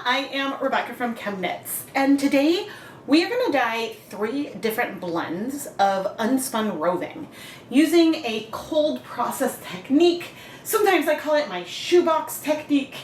I am Rebecca from ChemKnits, and today we are going to dye 3 different blends of unspun roving using a cold process technique. Sometimes I call it my shoebox technique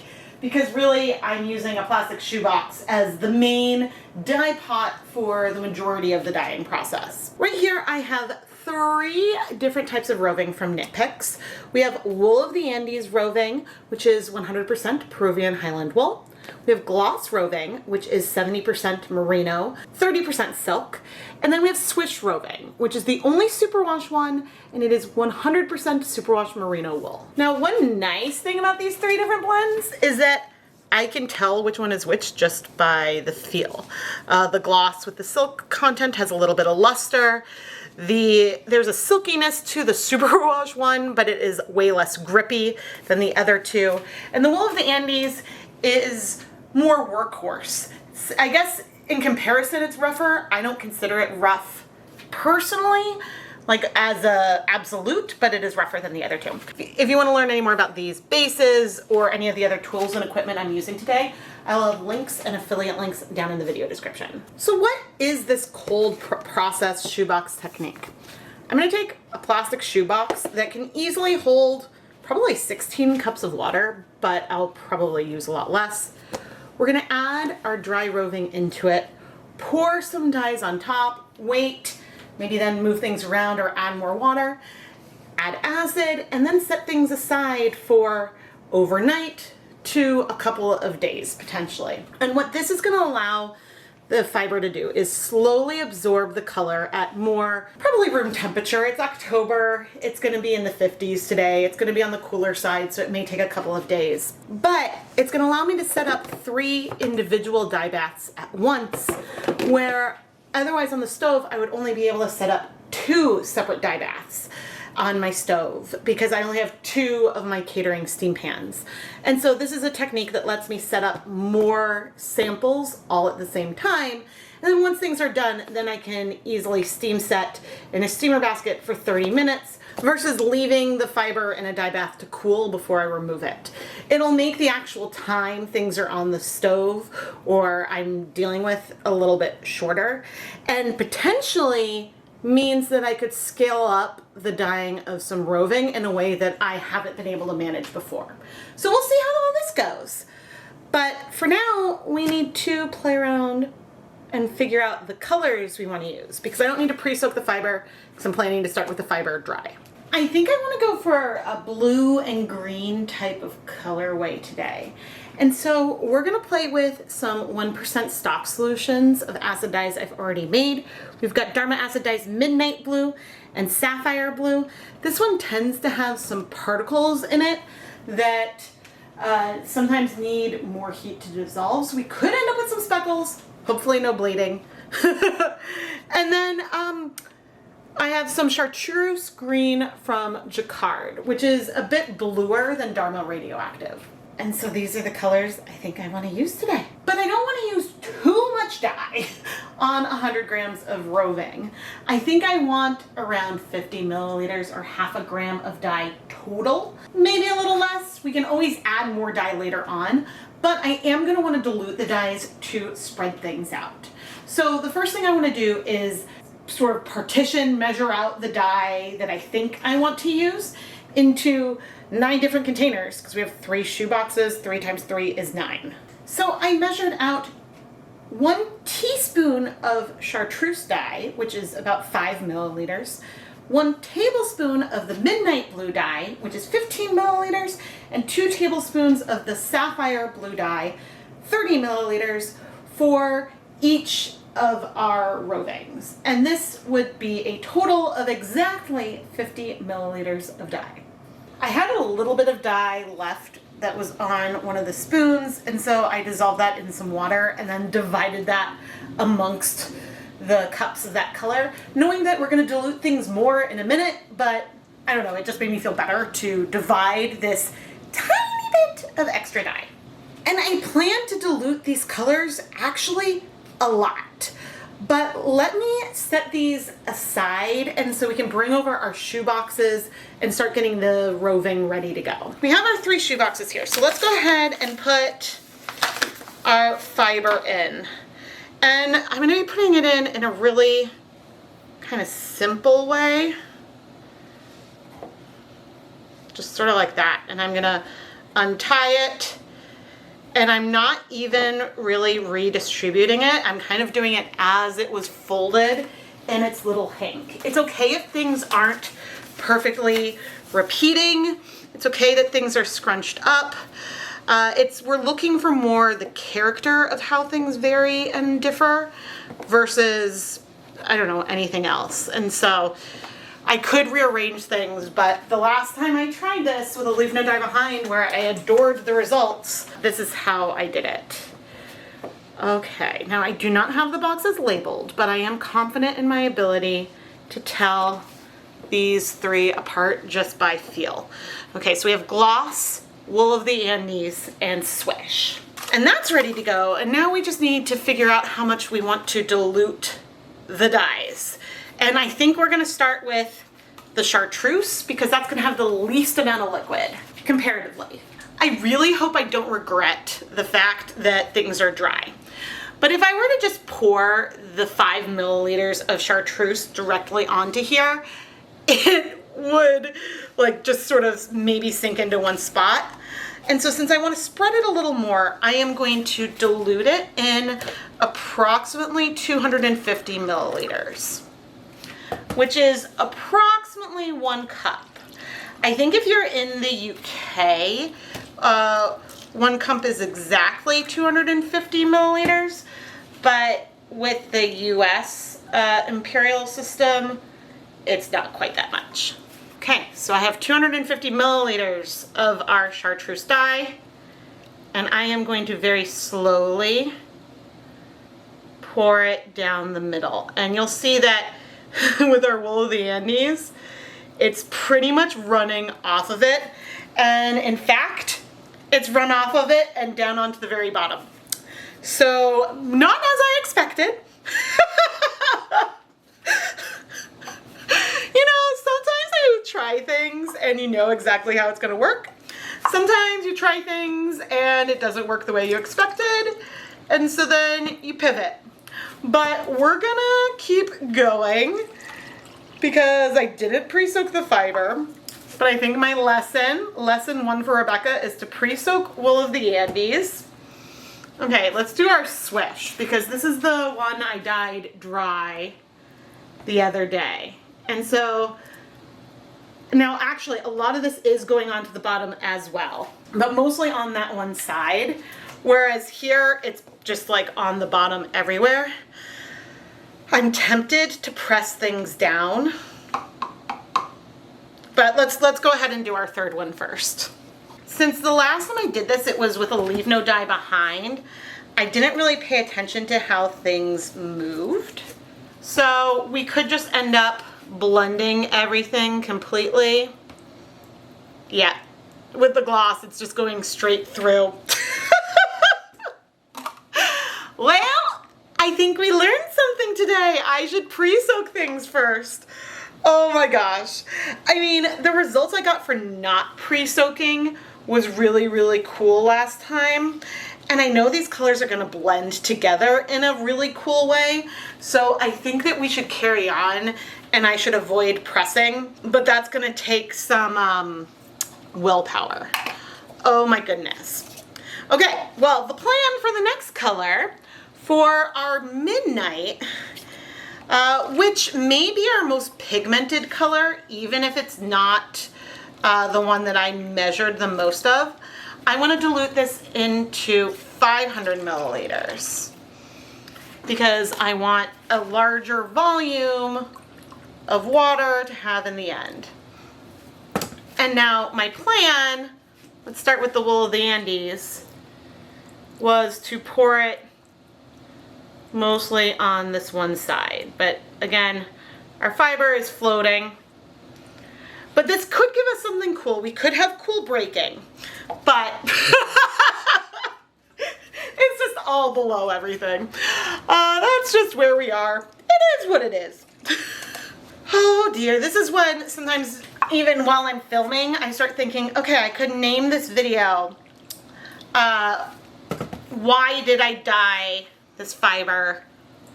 because really I'm using a plastic shoebox as the main dye pot for the majority of the dyeing process. Right here I have 3 different types of roving from Knit Picks. We have Wool of the Andes roving, which is 100% Peruvian Highland wool. We have Gloss roving, which is 70% merino, 30% silk. And then we have Swish roving, which is the only superwash one, and it is 100% superwash merino wool. Now, one nice thing about these 3 different blends is that I can tell which one is which just by the feel. The gloss with the silk content has a little bit of luster. There's a silkiness to the superwash one, but it is way less grippy than the other 2. And the Wool of the Andes is more workhorse. I guess in comparison it's rougher. I don't consider it rough personally, like as a absolute, but it is rougher than the other 2. If you want to learn any more about these bases or any of the other tools and equipment I'm using today, I'll have links and affiliate links down in the video description. So what is this cold process shoebox technique? I'm going to take a plastic shoebox that can easily hold probably 16 cups of water, but I'll probably use a lot less. We're going to add our dry roving into it, pour some dyes on top, wait, maybe then move things around or add more water, add acid, and then set things aside for overnight to a couple of days potentially. And what this is going to allow the fiber to do is slowly absorb the color at more, probably room temperature. It's October, it's going to be in the 50s today, it's going to be on the cooler side, so it may take a couple of days. But it's going to allow me to set up 3 individual dye baths at once, where otherwise on the stove I would only be able to set up 2 separate dye baths on my stove because I only have 2 of my catering steam pans. And so this is a technique that lets me set up more samples all at the same time. And then once things are done, then I can easily steam set in a steamer basket for 30 minutes versus leaving the fiber in a dye bath to cool before I remove it. It'll make the actual time things are on the stove or I'm dealing with a little bit shorter, and potentially means that I could scale up the dyeing of some roving in a way that I haven't been able to manage before. So we'll see how all this goes. But for now, we need to play around and figure out the colors we want to use, because I don't need to pre-soak the fiber because I'm planning to start with the fiber dry. I think I want to go for a blue and green type of colorway today. And so we're going to play with some 1% stock solutions of acid dyes I've already made. We've got Dharma Acid Dyes Midnight Blue and Sapphire Blue. This one tends to have some particles in it that sometimes need more heat to dissolve. So we could end up with some speckles, hopefully no bleeding. And then I have some Chartreuse green from Jacquard, which is a bit bluer than Dharma Radioactive. And so these are the colors I think I want to use today. But I don't want to use too much dye on 100 grams of roving. I think I want around 50 milliliters or half a gram of dye total. Maybe a little less. We can always add more dye later on. But I am going to want to dilute the dyes to spread things out. So the first thing I want to do is sort of partition, measure out the dye that I think I want to use into 9 different containers, because we have 3 shoe boxes. 3 times 3 is 9. So I measured out 1 teaspoon of chartreuse dye, which is about 5 milliliters, 1 tablespoon of the midnight blue dye, which is 15 milliliters, and 2 tablespoons of the sapphire blue dye, 30 milliliters, for each of our rovings. And this would be a total of exactly 50 milliliters of dye. I had a little bit of dye left that was on one of the spoons, and so I dissolved that in some water and then divided that amongst the cups of that color, knowing that we're going to dilute things more in a minute, but I don't know, it just made me feel better to divide this tiny bit of extra dye. And I plan to dilute these colors actually a lot. But let me set these aside and so we can bring over our shoe boxes and start getting the roving ready to go. We have our 3 shoe boxes here. So let's go ahead and put our fiber in. And I'm going to be putting it in a really kind of simple way. Just sort of like that. And I'm going to untie it. And I'm not even really redistributing it. I'm kind of doing it as it was folded in its little hank. It's okay if things aren't perfectly repeating. It's okay that things are scrunched up. We're looking for more the character of how things vary and differ versus, I don't know, anything else. And so I could rearrange things, but the last time I tried this with a Leave No Dye Behind where I adored the results, this is how I did it. Okay, now I do not have the boxes labeled, but I am confident in my ability to tell these three apart just by feel. Okay, so we have Gloss, Wool of the Andes, and Swish. And that's ready to go, and now we just need to figure out how much we want to dilute the dyes. And I think we're gonna start with the Chartreuse because that's gonna have the least amount of liquid, comparatively. I really hope I don't regret the fact that things are dry. But if I were to just pour the 5 milliliters of Chartreuse directly onto here, it would like just sort of maybe sink into one spot. And so since I want to spread it a little more, I am going to dilute it in approximately 250 milliliters, which is approximately 1 cup. I think if you're in the UK, 1 cup is exactly 250 milliliters, but with the US imperial system, it's not quite that much. Okay, so I have 250 milliliters of our Chartreuse dye, and I am going to very slowly pour it down the middle. And you'll see that with our Wool of the Andes, it's pretty much running off of it. And in fact, it's run off of it and down onto the very bottom. So not as I expected. You know, sometimes you try things and you know exactly how it's gonna work. Sometimes you try things and it doesn't work the way you expected, and so then you pivot. But we're gonna keep going because I didn't pre-soak the fiber, but I think my lesson 1 for Rebecca is to pre-soak Wool of the Andes. Okay, let's do our Swish because this is the one I dyed dry the other day. And so now actually a lot of this is going on to the bottom as well, but mostly on that one side. Whereas here it's just like on the bottom everywhere. I'm tempted to press things down, but let's go ahead and do our third one first. Since the last time I did this, it was with a Leave No Dye Behind, I didn't really pay attention to how things moved. So we could just end up blending everything completely. Yeah, with the gloss, it's just going straight through. Well, I think we learned something today. I should pre-soak things first. Oh my gosh. I mean, the results I got for not pre-soaking was really, really cool last time. And I know these colors are gonna blend together in a really cool way. So I think that we should carry on and I should avoid pressing, but that's gonna take some willpower. Oh my goodness. Okay, well, the plan for the next color for our Midnight, which may be our most pigmented color, even if it's not the one that I measured the most of, I want to dilute this into 500 milliliters because I want a larger volume of water to have in the end. And now my plan, let's start with the Wool of the Andes, was to pour it mostly on this one side. But again, our fiber is floating. But this could give us something cool. We could have cool breaking, but it's just all below everything. That's just where we are. It is what it is. Oh dear, this is when sometimes even while I'm filming, I start thinking, okay, I could name this video why did I dye this fiber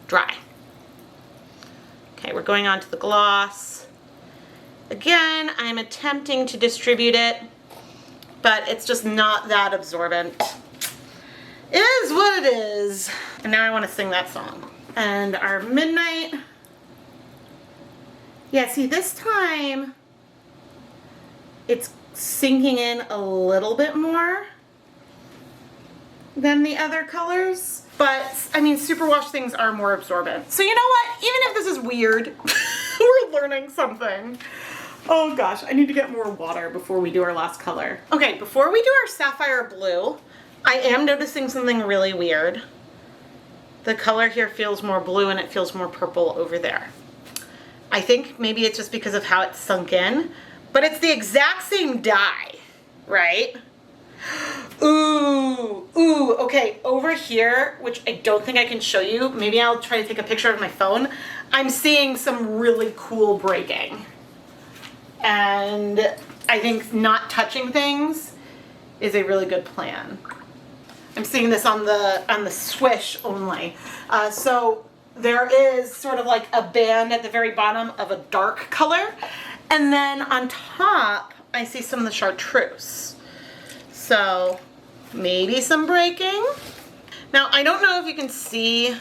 dry? Okay, we're going on to the gloss. Again, I'm attempting to distribute it, but it's just not that absorbent. It is what it is. And now I want to sing that song. And our midnight. Yeah, see, this time it's sinking in a little bit more than the other colors. But, I mean, superwash things are more absorbent. So you know what? Even if this is weird, we're learning something. Oh gosh, I need to get more water before we do our last color. Okay, before we do our sapphire blue, I am noticing something really weird. The color here feels more blue and it feels more purple over there. I think maybe it's just because of how it's sunk in, but it's the exact same dye, right? Ooh, okay, over here, which I don't think I can show you, maybe I'll try to take a picture of my phone, I'm seeing some really cool breaking. And I think not touching things is a really good plan. I'm seeing this on the Swish only. So there is sort of like a band at the very bottom of a dark color. And then on top, I see some of the chartreuse. So maybe some breaking. Now, I don't know if you can see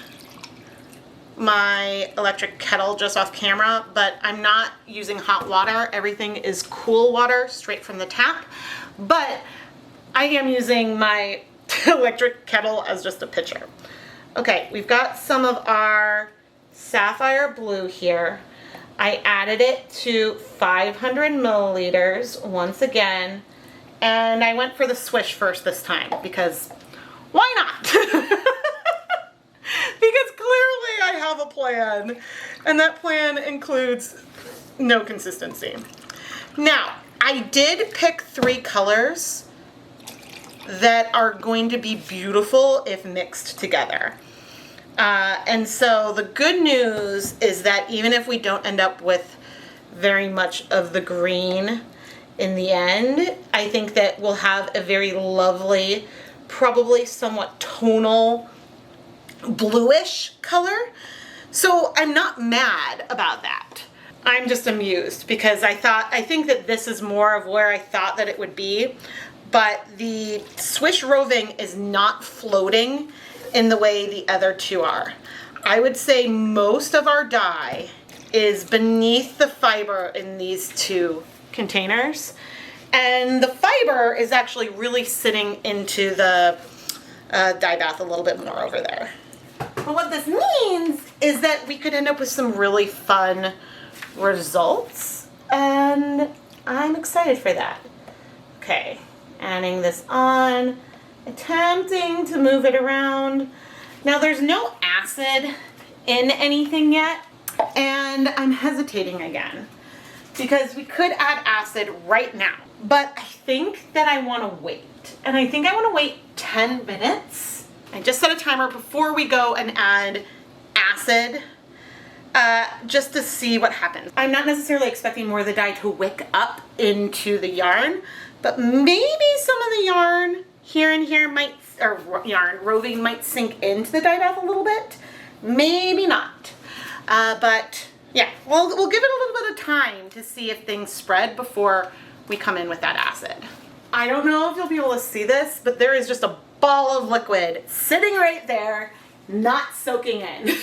my electric kettle just off camera, but I'm not using hot water. Everything is cool water straight from the tap. But I am using my electric kettle as just a pitcher. Okay, we've got some of our sapphire blue here. I added it to 500 milliliters once again, and I went for the Swish first this time because why not? Because clearly I have a plan, and that plan includes no consistency. Now, I did pick 3 colors that are going to be beautiful if mixed together. And so the good news is that even if we don't end up with very much of the green in the end, I think that we'll have a very lovely, probably somewhat tonal, bluish color. So I'm not mad about that. I'm just amused because I think that this is more of where I thought that it would be, but the Swish roving is not floating in the way the other 2 are. I would say most of our dye is beneath the fiber in these 2 containers, and the fiber is actually really sitting into the Dyebath a little bit more over there. But what this means is that we could end up with some really fun results, and I'm excited for that. Okay, adding this on, attempting to move it around. Now there's no acid in anything yet, and I'm hesitating again because we could add acid right now, but I think that I want to wait, and I think I want to wait 10 minutes. I just set a timer before we go and add acid, just to see what happens. I'm not necessarily expecting more of the dye to wick up into the yarn, but maybe some of the yarn here and here might, or roving might sink into the Dyebath a little bit. Maybe not. But yeah, we'll give it a little bit of time to see if things spread before we come in with that acid. I don't know if you'll be able to see this, but there is just a ball of liquid sitting right there, not soaking in.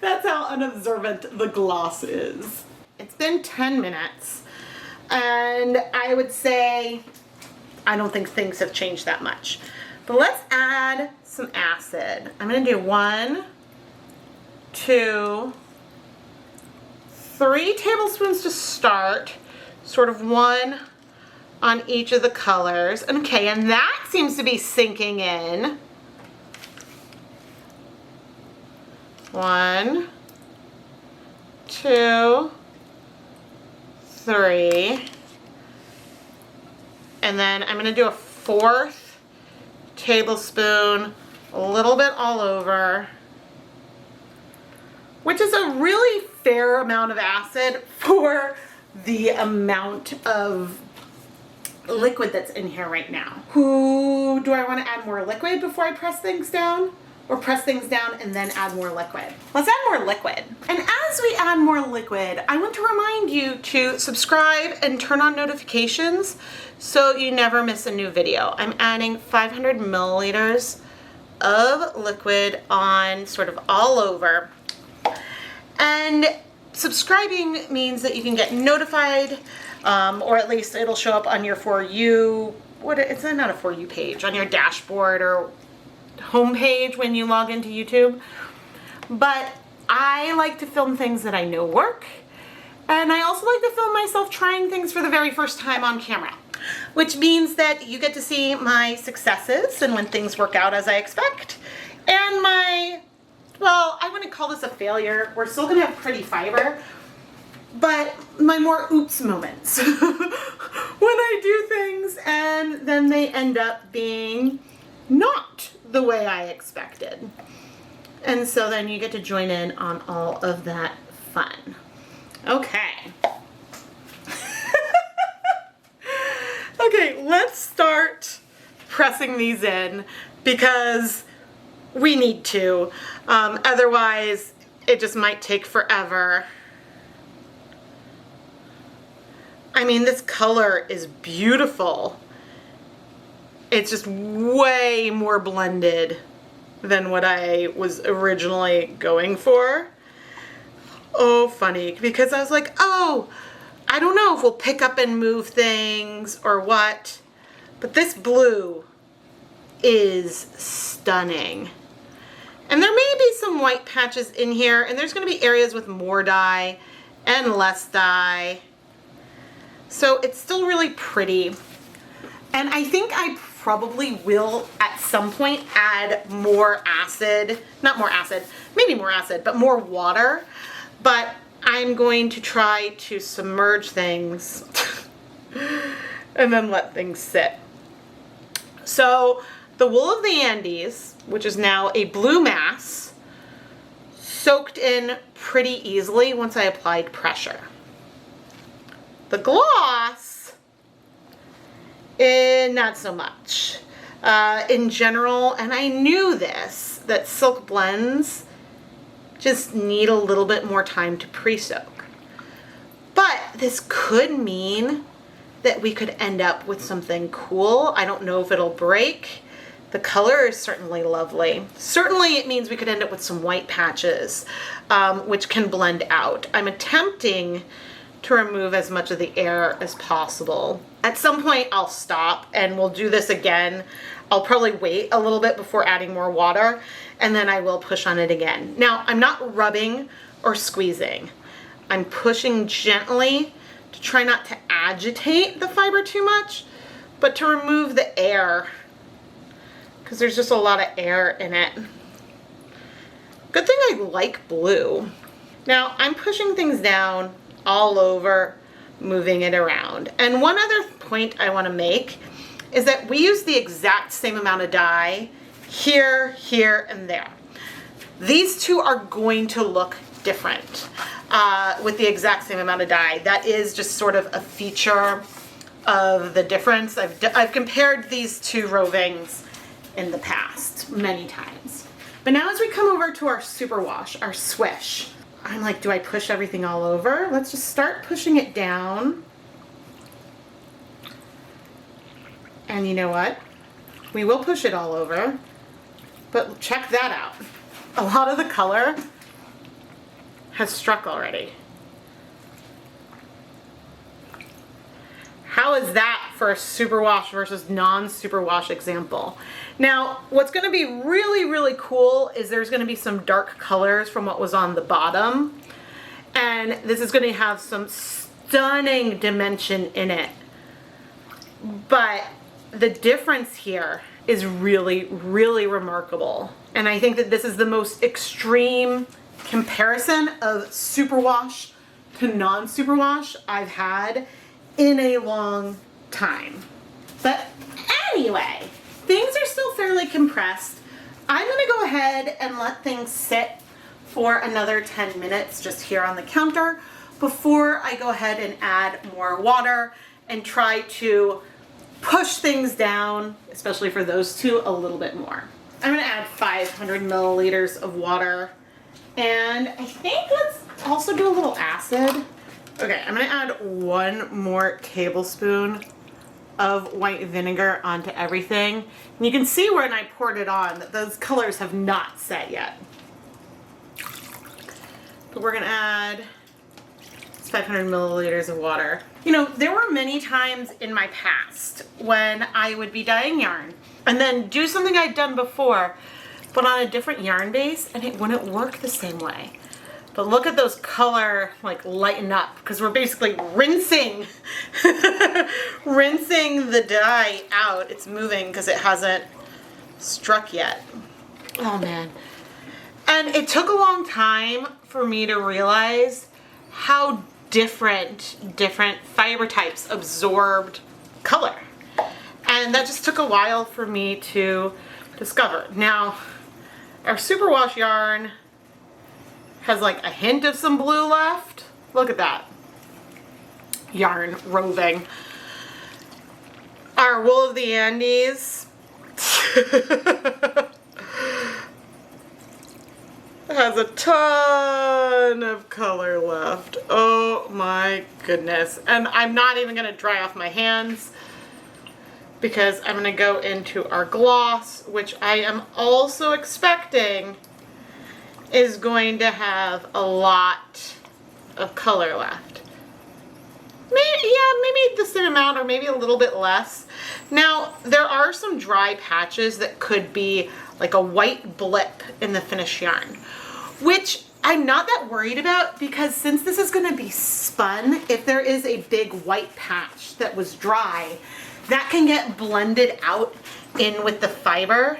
That's how unobservant the gloss is. It's been 10 minutes, and I would say I don't think things have changed that much. But let's add some acid. I'm gonna do 1, 2, 3 tablespoons to start, sort of 1 on each of the colors. Okay, and that seems to be sinking in. 1, 2, 3. And then I'm gonna do a 4th tablespoon, a little bit all over, which is a really fair amount of acid for the amount of liquid that's in here right now. Do I want to add more liquid before I press things down? Or press things down and then add more liquid? Let's add more liquid. And as we add more liquid, I want to remind you to subscribe and turn on notifications so you never miss a new video. I'm adding 500 milliliters of liquid on sort of all over. And subscribing means that you can get notified, or at least it'll show up on your For You, it's not a For You page, on your dashboard or homepage when you log into YouTube. But I like to film things that I know work, and I also like to film myself trying things for the very first time on camera, which means that you get to see my successes and when things work out as I expect, and my, well, I wouldn't call this a failure. We're still gonna have pretty fiber, but my more oops moments when I do things and then they end up being not the way I expected. And so then you get to join in on all of that fun. Okay. Okay, let's start pressing these in because we need to. Otherwise, it just might take forever. I mean, this color is beautiful. It's just way more blended than what I was originally going for. Oh, funny, because I was like, oh, I don't know if we'll pick up and move things or what, but this blue is stunning. And there may be some white patches in here, and there's going to be areas with more dye and less dye. So it's still really pretty. And I think I probably will at some point add more acid, not more acid, maybe more acid, but more water. But I'm going to try to submerge things and then let things sit. So the wool of the Andes, which is now a blue mass, soaked in pretty easily once I applied pressure. The gloss, not so much. In general, and I knew this, that silk blends just need a little bit more time to pre-soak. But this could mean that we could end up with something cool. I don't know if it'll break. The color is certainly lovely. Certainly it means we could end up with some white patches, which can blend out. I'm attempting to remove as much of the air as possible. At some point I'll stop and we'll do this again. I'll probably wait a little bit before adding more water, and then I will push on it again. Now, I'm not rubbing or squeezing. I'm pushing gently to try not to agitate the fiber too much, but to remove the air, because there's just a lot of air in it. Good thing I like blue. Now, I'm pushing things down all over, moving it around. And one other point I want to make is that we use the exact same amount of dye here, here, and there. These two are going to look different with the exact same amount of dye. That is just sort of a feature of the difference. I've compared these two Rovings in the past many times. But now as we come over to our superwash, our Swish, I'm like, do I push everything all over? Let's just start pushing it down. And you know what? We will push it all over, but check that out. A lot of the color has struck already. How is that for a superwash versus non-superwash example? Now, what's going to be really, really cool is there's going to be some dark colors from what was on the bottom. And this is going to have some stunning dimension in it. But the difference here is really, really remarkable. And I think that this is the most extreme comparison of superwash to non-superwash I've had in a long time. But anyway, things are still fairly compressed. I'm gonna go ahead and let things sit for another 10 minutes just here on the counter before I go ahead and add more water and try to push things down, especially for those two, a little bit more. I'm gonna add 500 milliliters of water. And I think let's also do a little acid. Okay, I'm gonna add 1 more tablespoon of white vinegar onto everything. And you can see when I poured it on that those colors have not set yet. But we're gonna add 500 milliliters of water. You know, there were many times in my past when I would be dyeing yarn and then do something I'd done before, but on a different yarn base, and it wouldn't work the same way. But look at those color like lighten up, because we're basically rinsing rinsing the dye out. It's moving because it hasn't struck yet. Oh man. And it took a long time for me to realize how different fiber types absorbed color. And that just took a while for me to discover. Now, our superwash yarn has like a hint of some blue left. Look at that. Yarn roving. Our wool of the Andes has a ton of color left. Oh my goodness. And I'm not even gonna dry off my hands because I'm gonna go into our gloss, which I am also expecting is going to have a lot of color left. Maybe the same amount or maybe a little bit less. Now, there are some dry patches that could be like a white blip in the finished yarn, which I'm not that worried about because since this is gonna be spun, if there is a big white patch that was dry, that can get blended out in with the fiber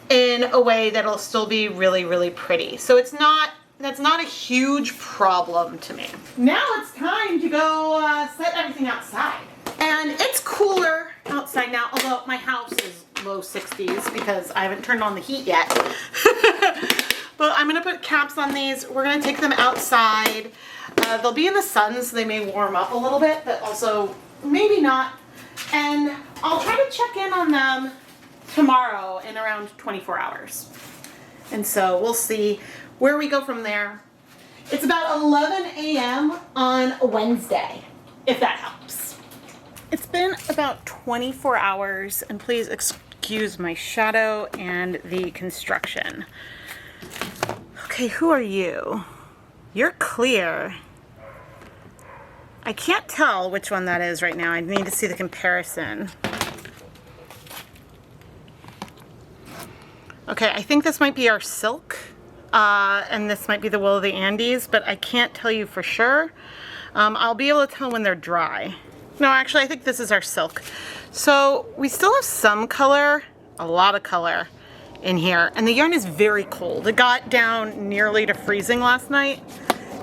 in a way that'll still be really, really pretty. So that's not a huge problem to me. Now it's time to go set everything outside. And it's cooler outside now, although my house is low 60s because I haven't turned on the heat yet. But I'm gonna put caps on these. We're gonna take them outside. They'll be in the sun, so they may warm up a little bit, but also maybe not. And I'll try to check in on them tomorrow in around 24 hours. And so we'll see where we go from there. It's about 11 a.m. on Wednesday, if that helps. It's been about 24 hours, and please excuse my shadow and the construction. Okay, who are you? You're clear. I can't tell which one that is right now. I need to see the comparison. Okay, I think this might be our silk, and this might be the wool of the Andes, but I can't tell you for sure. I'll be able to tell when they're dry. No, actually, I think this is our silk. So we still have some color, a lot of color in here, and the yarn is very cold. It got down nearly to freezing last night,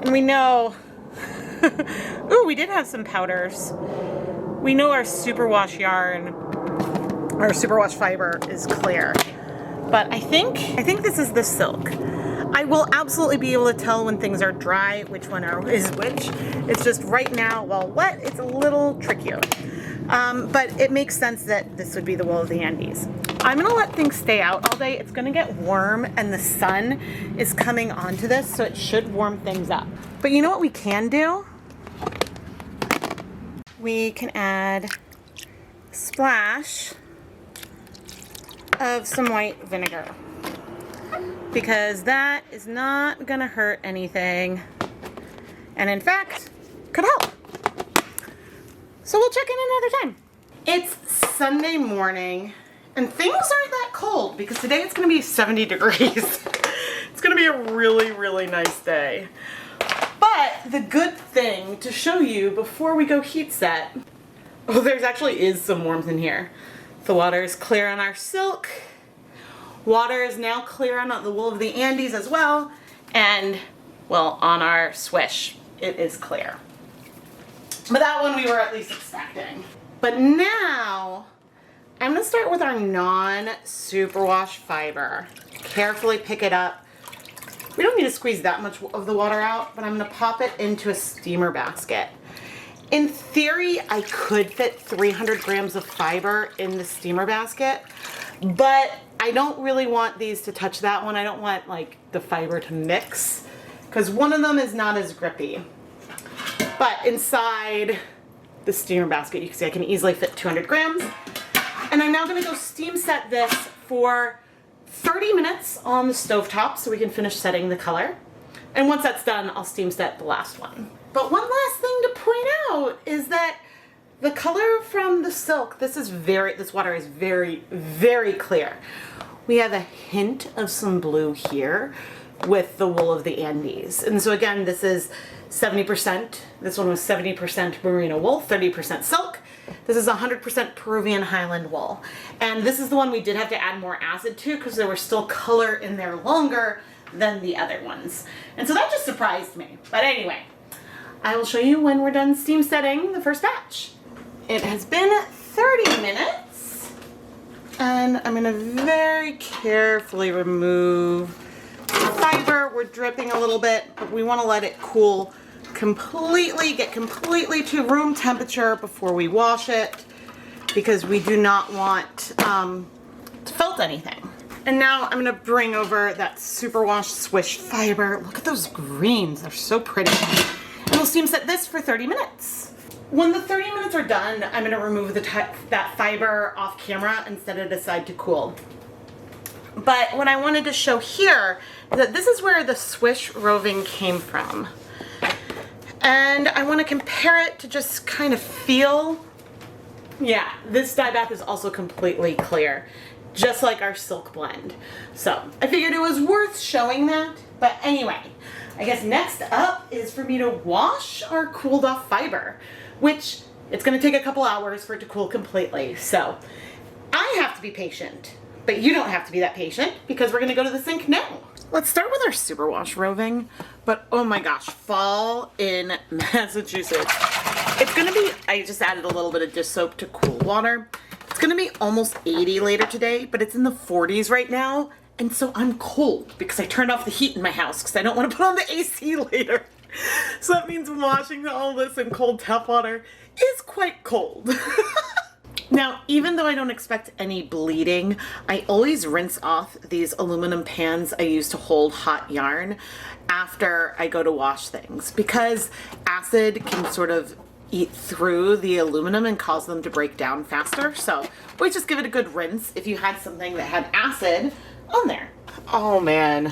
and we know, ooh, we did have some powders. We know our superwash yarn, our superwash fiber is clear. But I think this is the silk. I will absolutely be able to tell when things are dry which one is which. It's just right now, while wet, it's a little trickier. But it makes sense that this would be the wool of the Andes. I'm gonna let things stay out all day. It's gonna get warm and the sun is coming onto this, so it should warm things up. But you know what we can do? We can add a splash of some white vinegar, because that is not gonna hurt anything, and in fact could help. So we'll check in another time. It's Sunday morning and things aren't that cold because today it's gonna be 70 degrees. It's gonna be a really, really nice day. But the good thing to show you before we go heat set, oh, there's actually is some warmth in here. The water is clear on our silk. Water is now clear on the wool of the Andes as well. And, well, on our Swish, it is clear. But that one we were at least expecting. But now, I'm gonna start with our non-superwash fiber. Carefully pick it up. We don't need to squeeze that much of the water out, but I'm gonna pop it into a steamer basket. In theory, I could fit 300 grams of fiber in the steamer basket, but I don't really want these to touch that one. I don't want like the fiber to mix because one of them is not as grippy. But inside the steamer basket, you can see I can easily fit 200 grams. And I'm now gonna go steam set this for 30 minutes on the stovetop so we can finish setting the color. And once that's done, I'll steam set the last one. But one last thing to point out is that the color from the silk, this water is very, very clear. We have a hint of some blue here with the wool of the Andes. And so again, this is 70%. This one was 70% merino wool, 30% silk. This is 100% Peruvian Highland wool. And this is the one we did have to add more acid to because there was still color in there longer than the other ones. And so that just surprised me. But anyway, I will show you when we're done steam setting the first batch. It has been 30 minutes and I'm gonna very carefully remove the fiber. We're dripping a little bit, but we wanna let it cool completely, get completely to room temperature before we wash it because we do not want to felt anything. And now I'm gonna bring over that Superwash Swish fiber. Look at those greens, they're so pretty. And we'll steam set this for 30 minutes. When the 30 minutes are done, I'm gonna remove that fiber off camera and set it aside to cool. But what I wanted to show here is that this is where the Swish roving came from. And I wanna compare it to just kind of feel, yeah, this Dyebath is also completely clear, just like our silk blend. So I figured it was worth showing that. But anyway, I guess next up is for me to wash our cooled off fiber, which it's gonna take a couple hours for it to cool completely. So I have to be patient, but you don't have to be that patient because we're gonna go to the sink now. Let's start with our Superwash roving, but oh my gosh, fall in Massachusetts. It's gonna be, I just added a little bit of dish soap to cool water. It's gonna be almost 80 later today, but it's in the 40s right now. And so I'm cold because I turned off the heat in my house because I don't want to put on the AC later. So that means washing all this in cold tap water is quite cold. Now, even though I don't expect any bleeding, I always rinse off these aluminum pans I use to hold hot yarn after I go to wash things because acid can sort of eat through the aluminum and cause them to break down faster. So always just give it a good rinse if you had something that had acid on there. Oh man.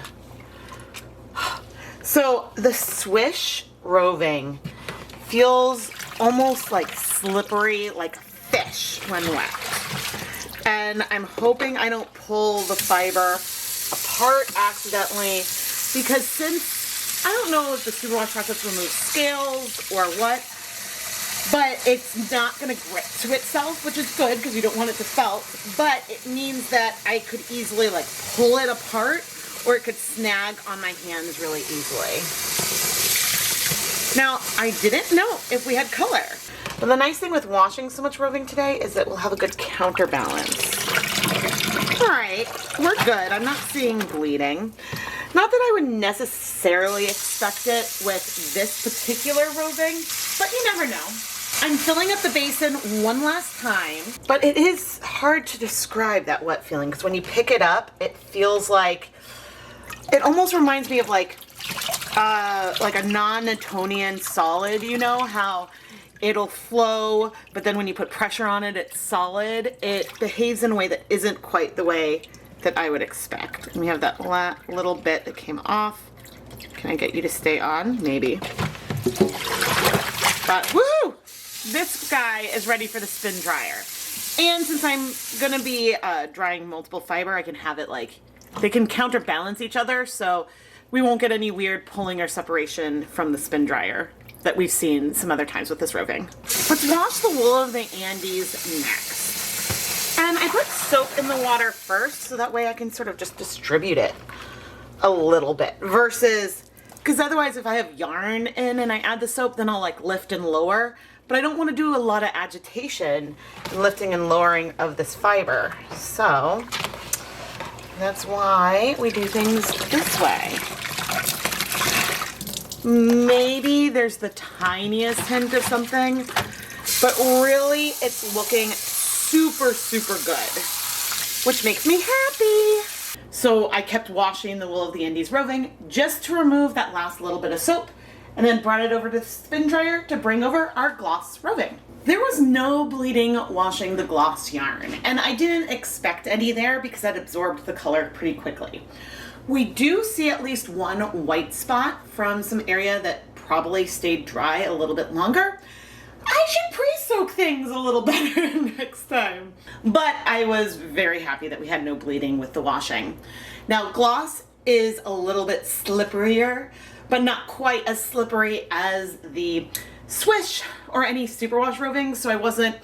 So the Swish roving feels almost like slippery, like fish when wet. And I'm hoping I don't pull the fiber apart accidentally because since I don't know if the Superwash Chartreuse removes scales or what, but it's not going to grip to itself, which is good because you don't want it to felt, but it means that I could easily like pull it apart or it could snag on my hands really easily. Now, I didn't know if we had color, but the nice thing with washing so much roving today is that we'll have a good counterbalance. All right, we're good. I'm not seeing bleeding. Not that I would necessarily expect it with this particular roving, but you never know. I'm filling up the basin one last time, but it is hard to describe that wet feeling because when you pick it up, it feels like, it almost reminds me of like a non-Newtonian solid, you know, how it'll flow, but then when you put pressure on it, it's solid. It behaves in a way that isn't quite the way that I would expect. And we have that little bit that came off. Can I get you to stay on? Maybe. But woohoo! This guy is ready for the spin dryer. And since I'm gonna be drying multiple fiber, I can have it like, they can counterbalance each other, so we won't get any weird pulling or separation from the spin dryer that we've seen some other times with this roving. Let's wash the wool of the Andes next. And I put soap in the water first, so that way I can sort of just distribute it a little bit versus, because otherwise if I have yarn in and I add the soap, then I'll like lift and lower. But I don't want to do a lot of agitation and lifting and lowering of this fiber. So that's why we do things this way. Maybe there's the tiniest hint of something, but really it's looking super, super good, which makes me happy. So I kept washing the Wool of the Andes roving just to remove that last little bit of soap, and then brought it over to the spin dryer to bring over our gloss roving. There was no bleeding washing the gloss yarn, and I didn't expect any there because that absorbed the color pretty quickly. We do see at least one white spot from some area that probably stayed dry a little bit longer. I should pre-soak things a little better next time. But I was very happy that we had no bleeding with the washing. Now, gloss is a little bit slipperier, but not quite as slippery as the Swish or any superwash roving, so I wasn't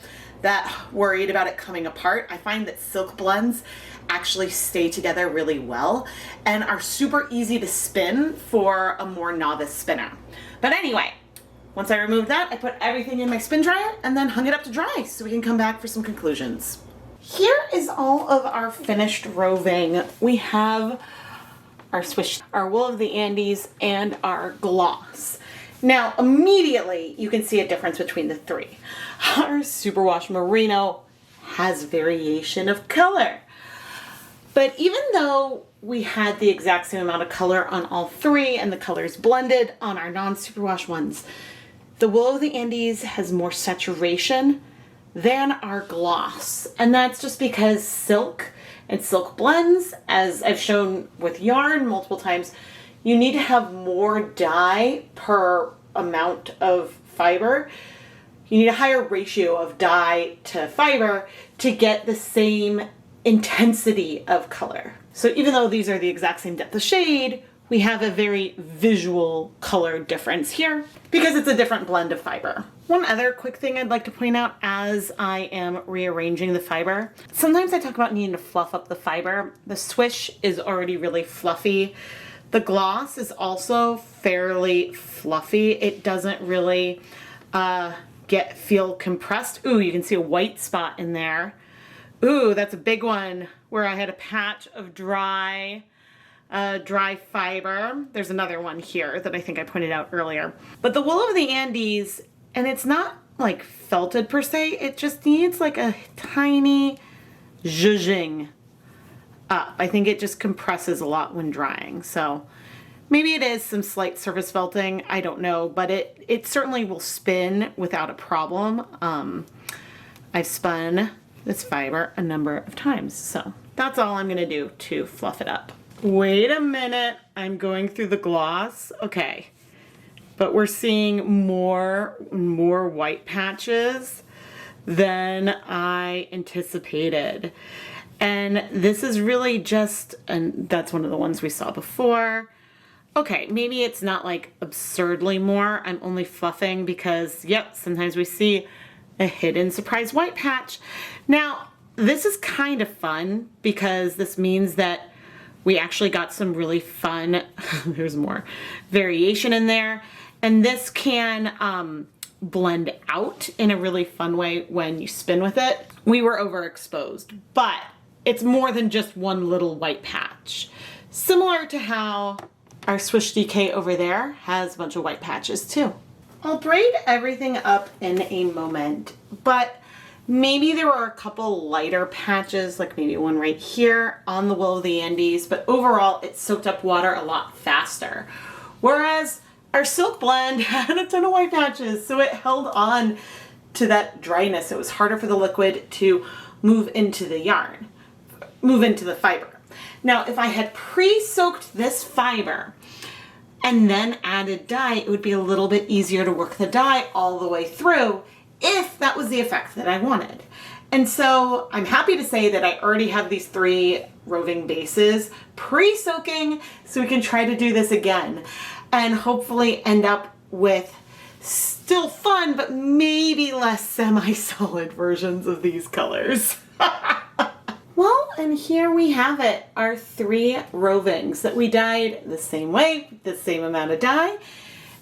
that worried about it coming apart. I find that silk blends actually stay together really well and are super easy to spin for a more novice spinner. But anyway, once I removed that, I put everything in my spin dryer and then hung it up to dry so we can come back for some conclusions. Here is all of our finished roving. We have our Swish, our Wool of the Andes, and our gloss. Now, immediately you can see a difference between the three. Our Superwash Merino has variation of color. But even though we had the exact same amount of color on all three and the colors blended on our non-superwash ones, the Wool of the Andes has more saturation than our gloss. And that's just because silk and silk blends, as I've shown with yarn multiple times, you need to have more dye per amount of fiber. You need a higher ratio of dye to fiber to get the same intensity of color. So even though these are the exact same depth of shade, we have a very visual color difference here because it's a different blend of fiber. One other quick thing I'd like to point out as I am rearranging the fiber. Sometimes I talk about needing to fluff up the fiber. The Swish is already really fluffy. The gloss is fairly fluffy. It doesn't really feel compressed. Ooh, you can see a white spot in there. Ooh, that's a big one where I had a patch of dry fiber. There's another one here that I think I pointed out earlier. But the Wool of the Andes, and it's not like felted per se, it just needs like a tiny zhuzhing up. I think it just compresses a lot when drying. So maybe it is some slight surface felting, I don't know, but it certainly will spin without a problem. I've spun this fiber a number of times, so that's all I'm gonna do to fluff it up. Wait a minute, I'm going through the gloss. Okay, but we're seeing more white patches than I anticipated. And this is really just, and that's one of the ones we saw before. Okay, maybe it's not like absurdly more. I'm only fluffing because, yep, sometimes we see a hidden surprise white patch. Now, this is kind of fun because this means that we actually got some really fun, there's more variation in there. And this can blend out in a really fun way when you spin with it. We were overexposed, but it's more than just one little white patch. Similar to how our Swish DK over there has a bunch of white patches too. I'll braid everything up in a moment, but maybe there were a couple lighter patches, like maybe one right here on the Wool of the Andes, but overall it soaked up water a lot faster. Whereas our silk blend had a ton of white patches, so it held on to that dryness. It was harder for the liquid to move into the yarn, move into the fiber. Now, if I had pre-soaked this fiber and then added dye, it would be a little bit easier to work the dye all the way through if that was the effect that I wanted. And so I'm happy to say that I already have these 3 roving bases pre-soaking, so we can try to do this again and hopefully end up with still fun, but maybe less semi-solid versions of these colors. Well, and here we have it, our 3 rovings that we dyed the same way, the same amount of dye.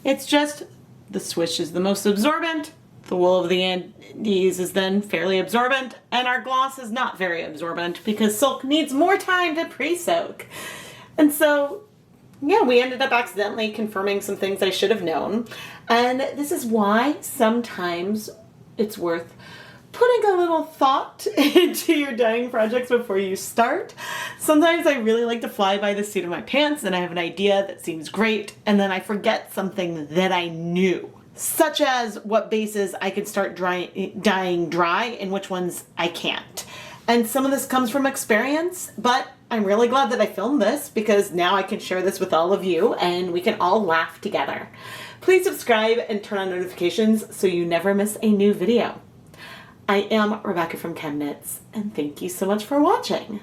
It's just the Swish is the most absorbent, the Wool of the Andes is then fairly absorbent, and our gloss is not very absorbent because silk needs more time to pre-soak. And so yeah, we ended up accidentally confirming some things I should have known. And this is why sometimes it's worth putting a little thought into your dyeing projects before you start. Sometimes I really like to fly by the seat of my pants and I have an idea that seems great and then I forget something that I knew, such as what bases I can start dyeing dry and which ones I can't. And some of this comes from experience, but I'm really glad that I filmed this because now I can share this with all of you and we can all laugh together. Please subscribe and turn on notifications so you never miss a new video. I am Rebecca from ChemKnits, and thank you so much for watching.